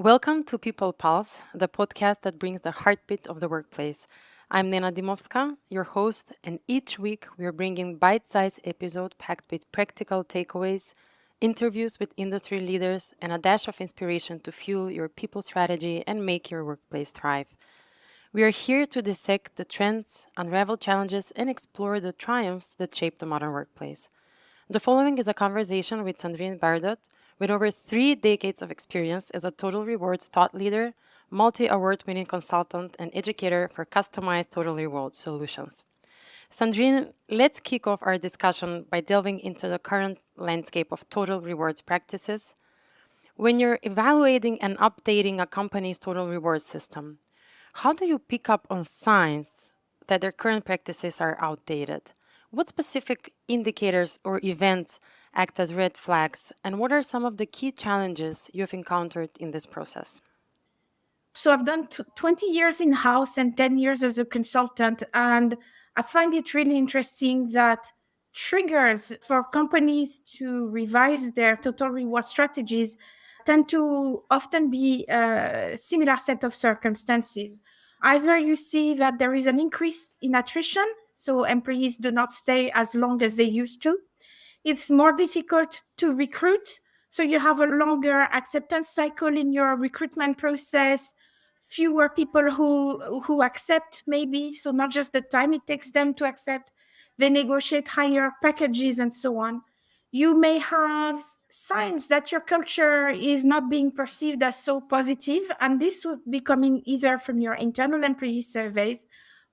Welcome to People Pulse, the podcast that brings the heartbeat of the workplace. I'm Nena Dimovska, your host, and each week we're bringing bite-sized episodes packed with practical takeaways, interviews with industry leaders, and a dash of inspiration to fuel your people strategy and make your workplace thrive. We are here to dissect the trends, unravel challenges, and explore the triumphs that shape the modern workplace. The following is a conversation with Sandrine Bardot, with over 3 decades of experience as a Total Rewards thought leader, multi-award winning consultant, and educator for customized Total Rewards solutions. Sandrine, let's kick off our discussion by delving into the current landscape of Total Rewards practices. When you're evaluating and updating a company's Total Rewards system, how do you pick up on signs that their current practices are outdated? What specific indicators or events act as red flags, and what are some of the key challenges you've encountered in this process? So I've done 20 years in-house and 10 years as a consultant, and I find it really interesting that triggers for companies to revise their total reward strategies tend to often be a similar set of circumstances. Either you see that there is an increase in attrition, so employees do not stay as long as they used to. It's more difficult to recruit, so you have a longer acceptance cycle in your recruitment process, fewer people who accept maybe, so not just the time it takes them to accept, they negotiate higher packages and so on. You may have signs that your culture is not being perceived as so positive, and this would be coming either from your internal employee surveys,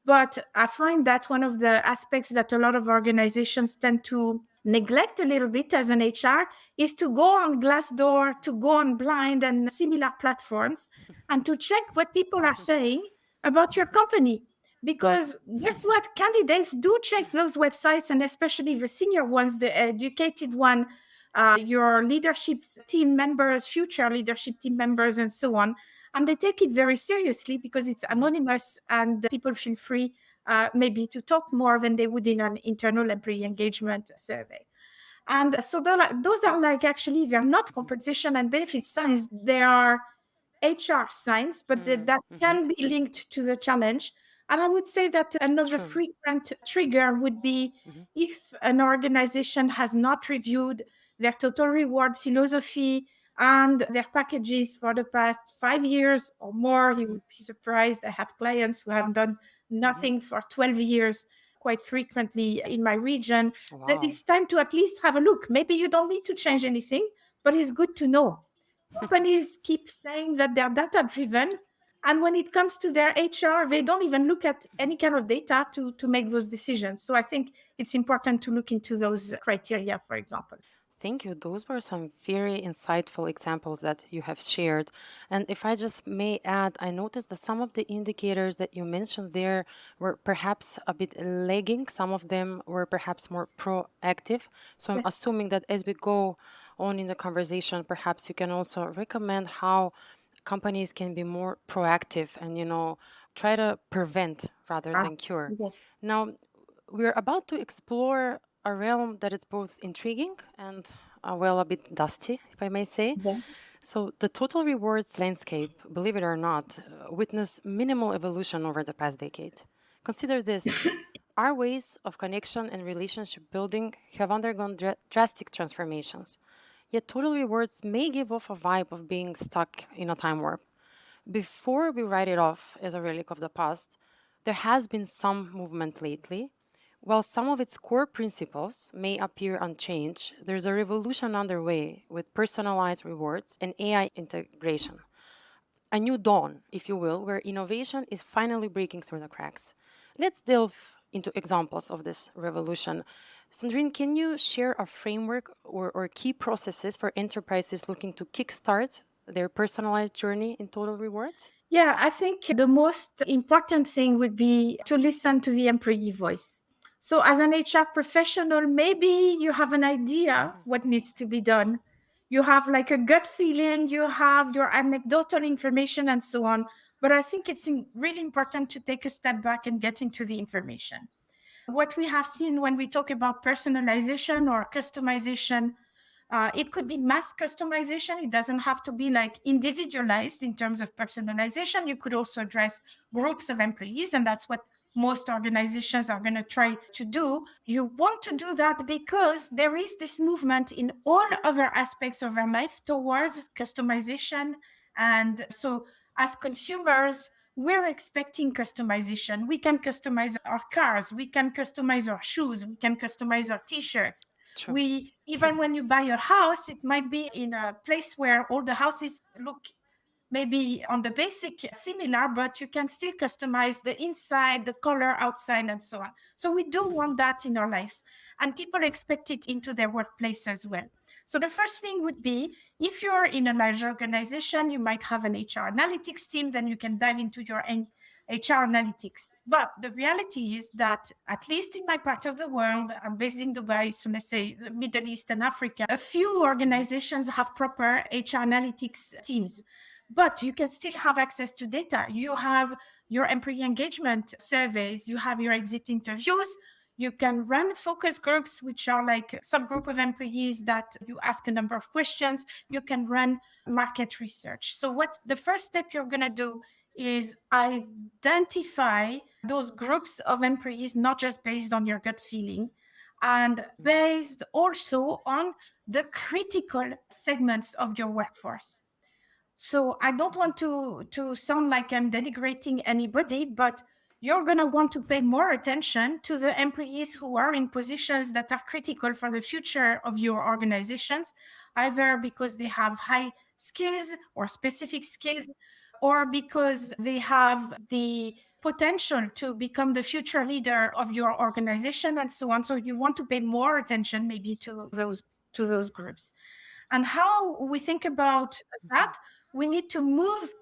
but I find that one of the aspects that a lot of organizations tend to neglect a little bit as an HR is to go on Glassdoor, to go on Blind and similar platforms and to check what people are saying about your company. Because guess what? Candidates do check those websites, and especially the senior ones, the educated one, your leadership team members, future leadership team members, and so on. And they take it very seriously because it's anonymous and people feel free maybe to talk more than they would in an internal employee engagement survey. And so those are like, actually, they're not compensation and benefits signs. They are HR signs, but that can be linked to the challenge. And I would say that another True. frequent trigger would be if an organization has not reviewed their total reward philosophy and their packages for the past 5 years or more. You would be surprised. I have clients who have done nothing for 12 years quite frequently in my region. That Wow. it's time to at least have a look. Maybe you don't need to change anything, but it's good to know. Companies keep saying that they're data driven, and when it comes to their HR, they don't even look at any kind of data to make those decisions. So I think it's important to look into those criteria, for example. Thank you. Those were some very insightful examples that you have shared. And if I just may add, I noticed that some of the indicators that you mentioned there were perhaps a bit lagging. Some of them were perhaps more proactive. So I'm Yes. assuming that as we go on in the conversation, perhaps you can also recommend how companies can be more proactive and, try to prevent rather Ah, than cure. yes. Now, we're about to explore a realm that is both intriguing and, well, a bit dusty, if I may say. Yeah. So, the total rewards landscape, believe it or not, witnessed minimal evolution over the past decade. Consider this: our ways of connection and relationship building have undergone drastic transformations. Yet, total rewards may give off a vibe of being stuck in a time warp. Before we write it off as a relic of the past, there has been some movement lately. While some of its core principles may appear unchanged, there's a revolution underway with personalized rewards and AI integration. A new dawn, if you will, where innovation is finally breaking through the cracks. Let's delve into examples of this revolution. Sandrine, can you share a framework or key processes for enterprises looking to kickstart their personalized journey in total rewards? Yeah, I think the most important thing would be to listen to the employee voice. So as an HR professional, maybe you have an idea what needs to be done. You have like a gut feeling, you have your anecdotal information and so on. But I think it's really important to take a step back and get into the information. What we have seen when we talk about personalization or customization, It could be mass customization. It doesn't have to be like individualized in terms of personalization. You could also address groups of employees, and that's what most organizations are going to try to do. You want to do that because there is this movement in all other aspects of our life towards customization. And so, as consumers, we're expecting customization. We can customize our cars, we can customize our shoes, we can customize our t-shirts. True. We, even when you buy a house, it might be in a place where all the houses look maybe on the basic similar, but you can still customize the inside, the color outside, and so on. So we do want that in our lives, and people expect it into their workplace as well. So the first thing would be, if you're in a large organization, you might have an HR analytics team, then you can dive into your HR analytics. But the reality is that, at least in my part of the world, I'm based in Dubai, so let's say the Middle East and Africa, a few organizations have proper HR analytics teams. But you can still have access to data. You have your employee engagement surveys, you have your exit interviews, you can run focus groups, which are like some group of employees that you ask a number of questions. You can run market research. So what the first step you're going to do is identify those groups of employees, not just based on your gut feeling, and based also on the critical segments of your workforce. So I don't want to sound like I'm denigrating anybody, but you're going to want to pay more attention to the employees who are in positions that are critical for the future of your organizations, either because they have high skills or specific skills, or because they have the potential to become the future leader of your organization, and so on. So you want to pay more attention maybe to those groups. And how we think about that, we need to move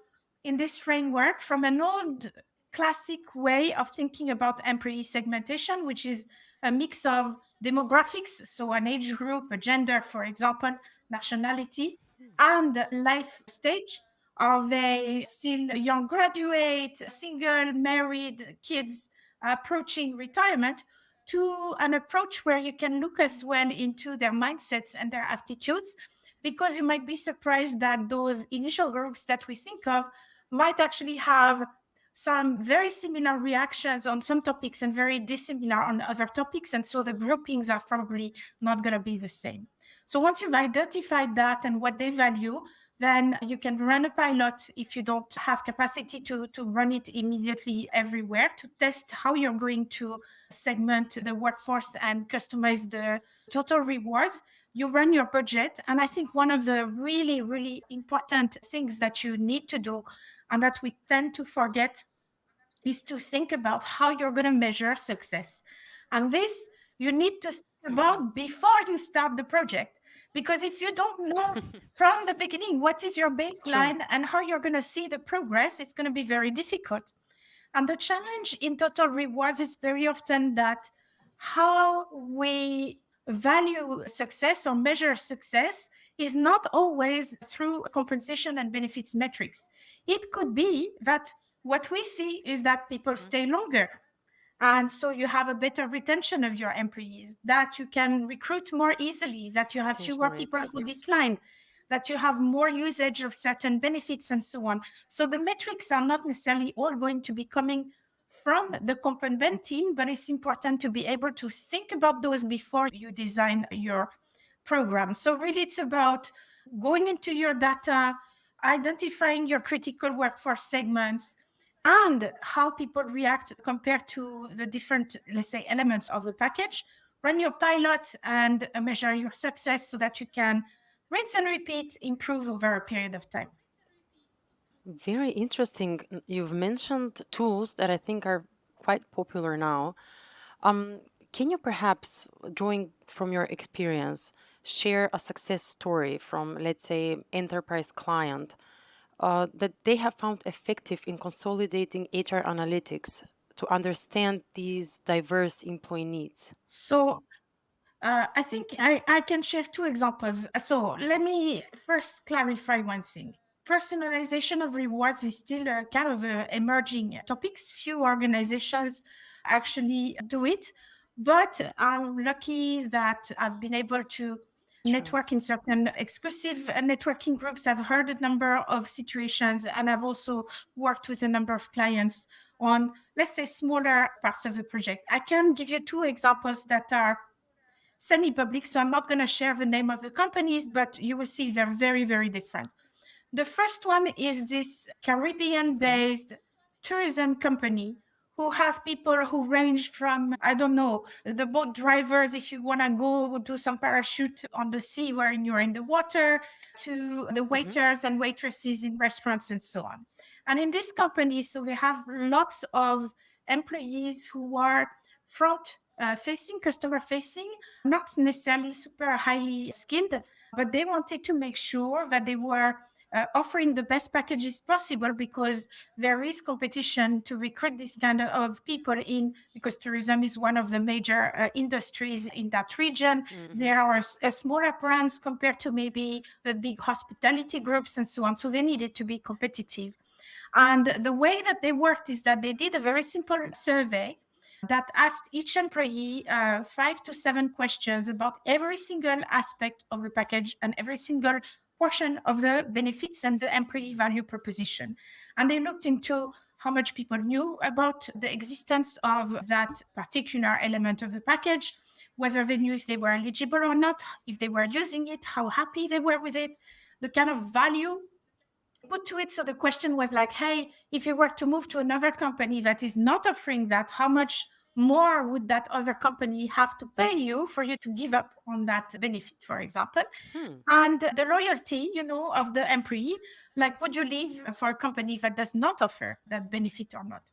in this framework from an old classic way of thinking about employee segmentation, which is a mix of demographics, so an age group, a gender, for example, nationality, and life stage. Are they still a young graduate, single, married, kids approaching retirement? To an approach where you can look as well into their mindsets and their attitudes, because you might be surprised that those initial groups that we think of might actually have some very similar reactions on some topics and very dissimilar on other topics. And so the groupings are probably not going to be the same. So once you've identified that and what they value, then you can run a pilot if you don't have capacity to run it immediately everywhere, to test how you're going to segment the workforce and customize the total rewards. You run your budget. And I think one of the really, really important things that you need to do, and that we tend to forget, is to think about how you're going to measure success. And this you need to think about before you start the project. Because if you don't know from the beginning what is your baseline and how you're going to see the progress, it's going to be very difficult. And the challenge in total rewards is very often that how we value success or measure success is not always through compensation and benefits metrics. It could be that what we see is that people stay longer. And so you have a better retention of your employees, that you can recruit more easily, that you have fewer people who decline, that you have more usage of certain benefits, and so on. So the metrics are not necessarily all going to be coming from the comp and ben team, but it's important to be able to think about those before you design your program. So really it's about going into your data, identifying your critical workforce segments, and how people react compared to the different, let's say, elements of the package. Run your pilot and measure your success so that you can rinse and repeat, improve over a period of time. Very interesting. You've mentioned tools that I think are quite popular now. Can you perhaps, drawing from your experience, share a success story from, let's say, enterprise client that they have found effective in consolidating HR analytics to understand these diverse employee needs? So I think I can share two examples. So let me first clarify one thing. Personalization of rewards is still a kind of emerging topics. Few organizations actually do it, but I'm lucky that I've been able to True. network in certain exclusive networking groups. I've heard a number of situations, and I've also worked with a number of clients on, let's say, smaller parts of the project. I can give you two examples that are semi-public, so I'm not going to share the name of the companies, but you will see they're very, very different. The first one is this Okay. Caribbean-based tourism company who have people who range from, I don't know, the boat drivers, if you want to go do some parachute on the sea where you're in the water, to the Hmm. waiters and waitresses in restaurants and so on. And in this company, so they have lots of employees who are front facing, customer facing, not necessarily super highly skilled, but they wanted to make sure that they were offering the best packages possible, because there is competition to recruit this kind of people in, because tourism is one of the major industries in that region. Hmm. There are smaller brands compared to maybe the big hospitality groups and so on. So they needed to be competitive. And the way that they worked is that they did a very simple survey that asked each employee 5 to 7 questions about every single aspect of the package and every single portion of the benefits and the employee value proposition. And they looked into how much people knew about the existence of that particular element of the package, whether they knew if they were eligible or not, if they were using it, how happy they were with it, the kind of value put to it. So the question was like, hey, if you were to move to another company that is not offering that, how much more would that other company have to pay you for you to give up on that benefit, for example? Hmm. And the loyalty, of the employee, like, would you leave for a company that does not offer that benefit or not?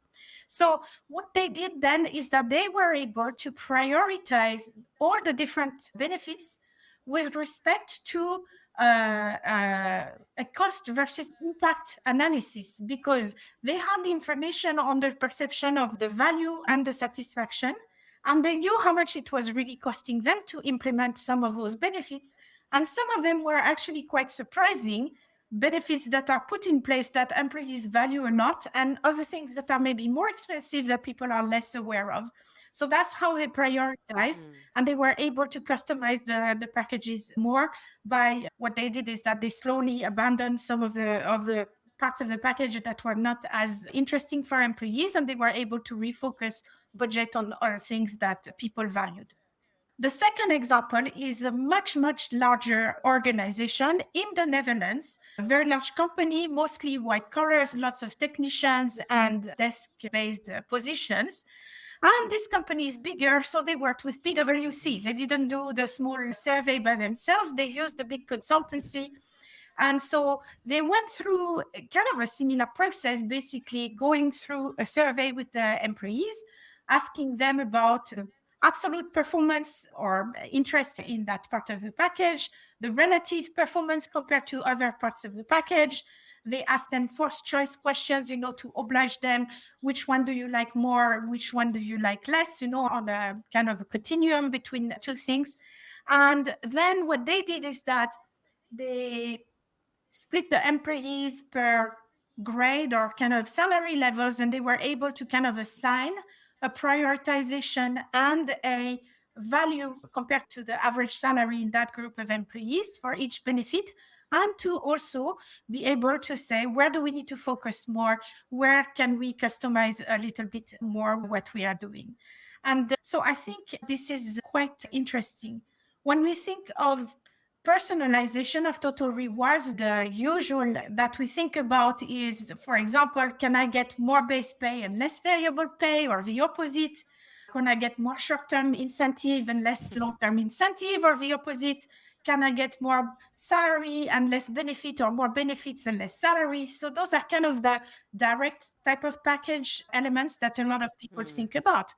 So what they did then is that they were able to prioritize all the different benefits with respect to a cost versus impact analysis, because they had the information on the perception of the value and the satisfaction, and they knew how much it was really costing them to implement some of those benefits. And some of them were actually quite surprising, benefits that are put in place that employees value or not, and other things that are maybe more expensive that people are less aware of. So that's how they prioritized, Hmm. and they were able to customize the packages more. By what they did is that they slowly abandoned some of the parts of the package that were not as interesting for employees, and they were able to refocus budget on other things that people valued. The second example is a much, much larger organization in the Netherlands, a very large company, mostly white collars, lots of technicians and desk based positions. And this company is bigger, so they worked with PwC. They didn't do the small survey by themselves, they used a big consultancy. And so they went through kind of a similar process, basically going through a survey with the employees, asking them about absolute performance or interest in that part of the package, the relative performance compared to other parts of the package. They asked them forced choice questions, to oblige them. Which one do you like more? Which one do you like less? On a kind of a continuum between the two things. And then what they did is that they split the employees per grade or kind of salary levels, and they were able to kind of assign a prioritization and a value compared to the average salary in that group of employees for each benefit, and to also be able to say, where do we need to focus more, where can we customize a little bit more what we are doing. And so I think this is quite interesting. When we think of personalization of total rewards, the usual that we think about is, for example, can I get more base pay and less variable pay, or the opposite? Can I get more short-term incentive and less long-term incentive, or the opposite? Can I get more salary and less benefit, or more benefits and less salary? So those are kind of the direct type of package elements that a lot of people Hmm. think about.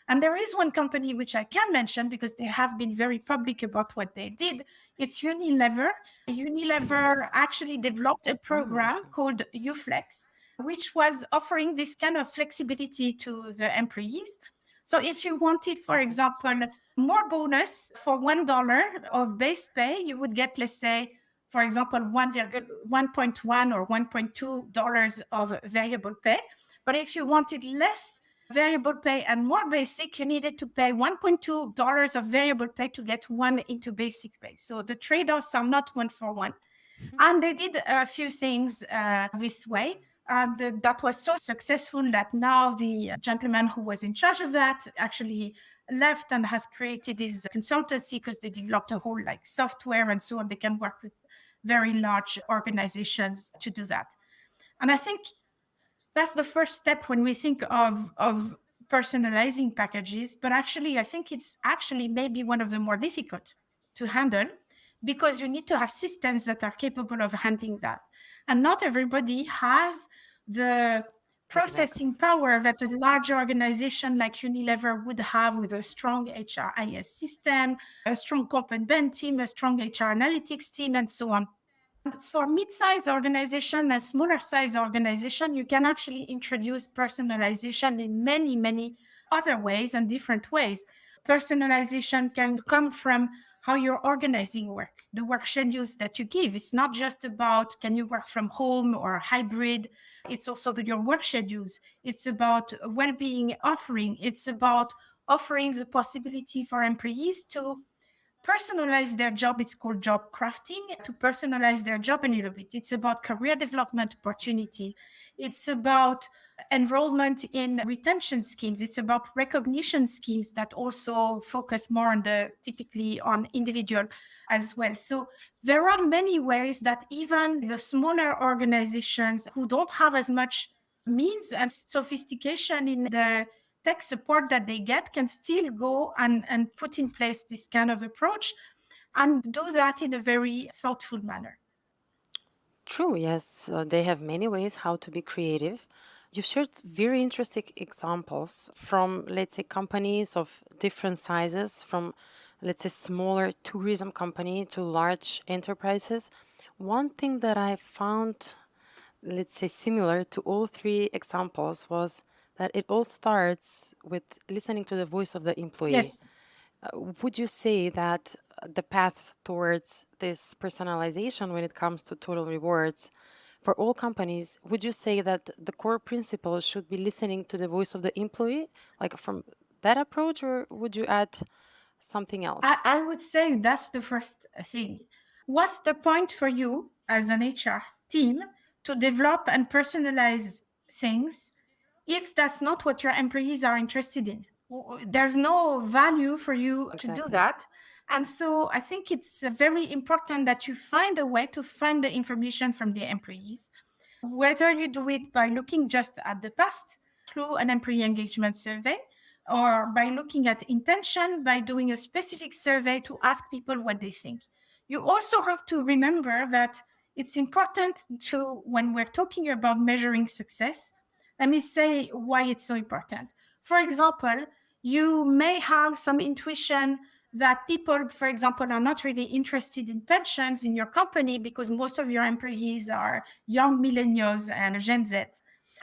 And there is one company which I can mention because they have been very public about what they did. It's Unilever. Unilever actually developed a Oh, program okay. called UFlex, which was offering this kind of flexibility to the employees. So if you wanted, for Hmm. example, more bonus for $1 of base pay, you would get, let's say, for example, 1.1 or $1.2 of variable pay. But if you wanted less variable pay and more basic, you needed to pay $1.2 of variable pay to get one into basic pay. So the trade-offs are not one for one. And they did a few things this way. And that was so successful that now the gentleman who was in charge of that actually left and has created this consultancy because they developed a whole like software and so on. They can work with very large organizations to do that. And I think that's the first step when we think of personalizing packages. But actually, I think it's actually maybe one of the more difficult to handle because you need to have systems that are capable of handling that. And not everybody has the Exactly. processing power that a large organization like Unilever would have with a strong HRIS system, a strong comp and ben team, a strong HR analytics team, and so on. For mid-sized organization and smaller size organization, you can actually introduce personalization in many, many other ways and different ways. Personalization can come from how you're organizing work, the work schedules that you give. It's not just about can you work from home or hybrid. It's also your work schedules. It's about well-being offering. It's about offering the possibility for employees to personalize their job. It's called job crafting, to personalize their job a little bit. It's about career development opportunities. It's about enrollment in retention schemes. It's about recognition schemes that also focus more on the typically on individual as well. So there are many ways that even the smaller organizations who don't have as much means and sophistication in the tech support that they get can still go and put in place this kind of approach and do that in a very thoughtful manner. True, yes. They have many ways how to be creative. You shared very interesting examples from, let's say, companies of different sizes, from, let's say, smaller tourism company to large enterprises. One thing that I found, let's say, similar to all three examples was that it all starts with listening to the voice of the employee. Yes. Would you say that the path towards this personalization when it comes to total rewards for all companies, would you say that the core principle should be listening to the voice of the employee, like from that approach, or would you add something else? I would say that's the first thing. What's the point for you as an HR team to develop and personalize things if that's not what your employees are interested in? There's no value for you to do Exactly. that. And so I think it's very important that you find a way to find the information from the employees, whether you do it by looking just at the past through an employee engagement survey or by looking at intention, by doing a specific survey to ask people what they think. You also have to remember that it's important to, when we're talking about measuring success, let me say why it's so important. For example, you may have some intuition that people, for example, are not really interested in pensions in your company because most of your employees are young millennials and Gen Z.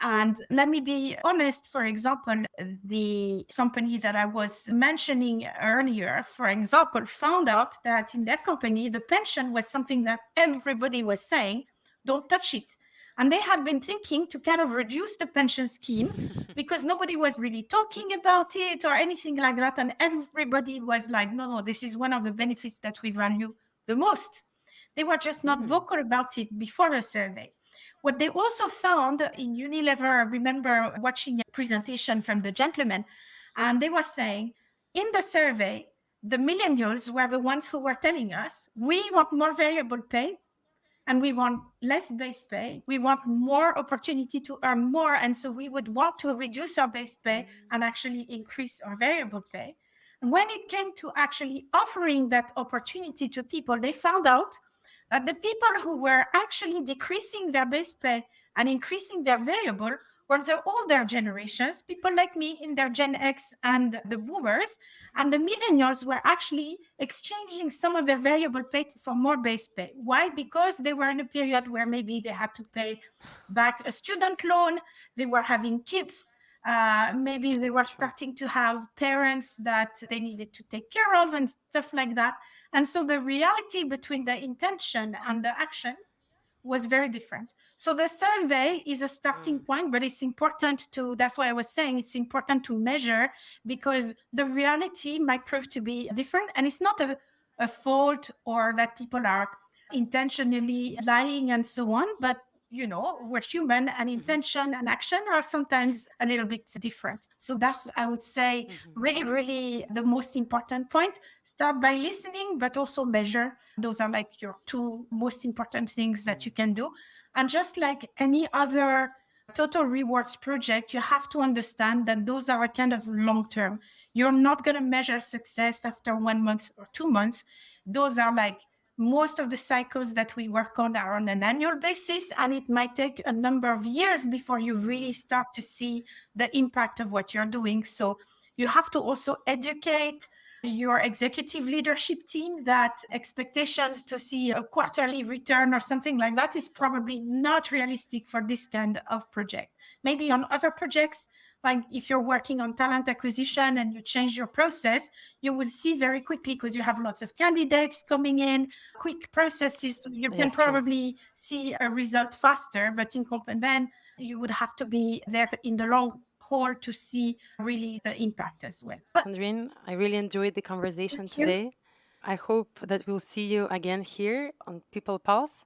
And let me be honest, for example, the company that I was mentioning earlier, for example, found out that in their company, the pension was something that everybody was saying, don't touch it. And they had been thinking to kind of reduce the pension scheme because nobody was really talking about it or anything like that. And everybody was like, no, no, this is one of the benefits that we value the most. They were just not Mm, vocal about it before the survey. What they also found in Unilever, I remember watching a presentation from the gentleman, and they were saying in the survey, the millennials were the ones who were telling us, we want more variable pay and we want less base pay. We want more opportunity to earn more. And so we would want to reduce our base pay and actually increase our variable pay. And when it came to actually offering that opportunity to people, they found out that the people who were actually decreasing their base pay and increasing their variable were the older generations, people like me in their Gen X and the boomers, and the millennials were actually exchanging some of their variable pay for more base pay. Why? Because they were in a period where maybe they had to pay back a student loan, they were having kids, maybe they were true. starting to have parents that they needed to take care of and stuff like that. And so the reality between the intention and the action was very different. So the survey is a starting point, but it's important to, that's why I was saying it's important to measure, because the reality might prove to be different. And it's not a fault or that people are intentionally lying and so on, but we're human, and intention and action are sometimes a little bit different. So that's, I would say, really, really the most important point. Start by listening, but also measure. Those are like your two most important things that you can do. And just like any other total rewards project, you have to understand that those are a kind of long term. You're not going to measure success after 1 month or 2 months. Those are like, most of the cycles that we work on are on an annual basis, and it might take a number of years before you really start to see the impact of what you're doing. So you have to also educate your executive leadership team that expectations to see a quarterly return or something like that is probably not realistic for this kind of project. Maybe on other projects, like if you're working on talent acquisition and you change your process, you will see very quickly, because you have lots of candidates coming in, quick processes. You can probably see a result faster, but in comp and ben, you would have to be there in the long haul to see really the impact as well. Sandrine, I really enjoyed the conversation today. I hope that we'll see you again here on People Pulse.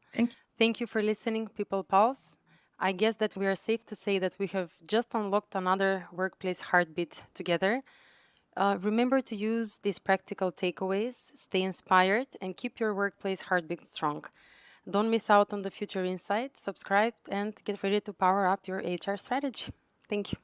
Thank you for listening, People Pulse. I guess that we are safe to say that we have just unlocked another workplace heartbeat together. Remember to use these practical takeaways, stay inspired, and keep your workplace heartbeat strong. Don't miss out on the future insights, subscribe, and get ready to power up your HR strategy. Thank you.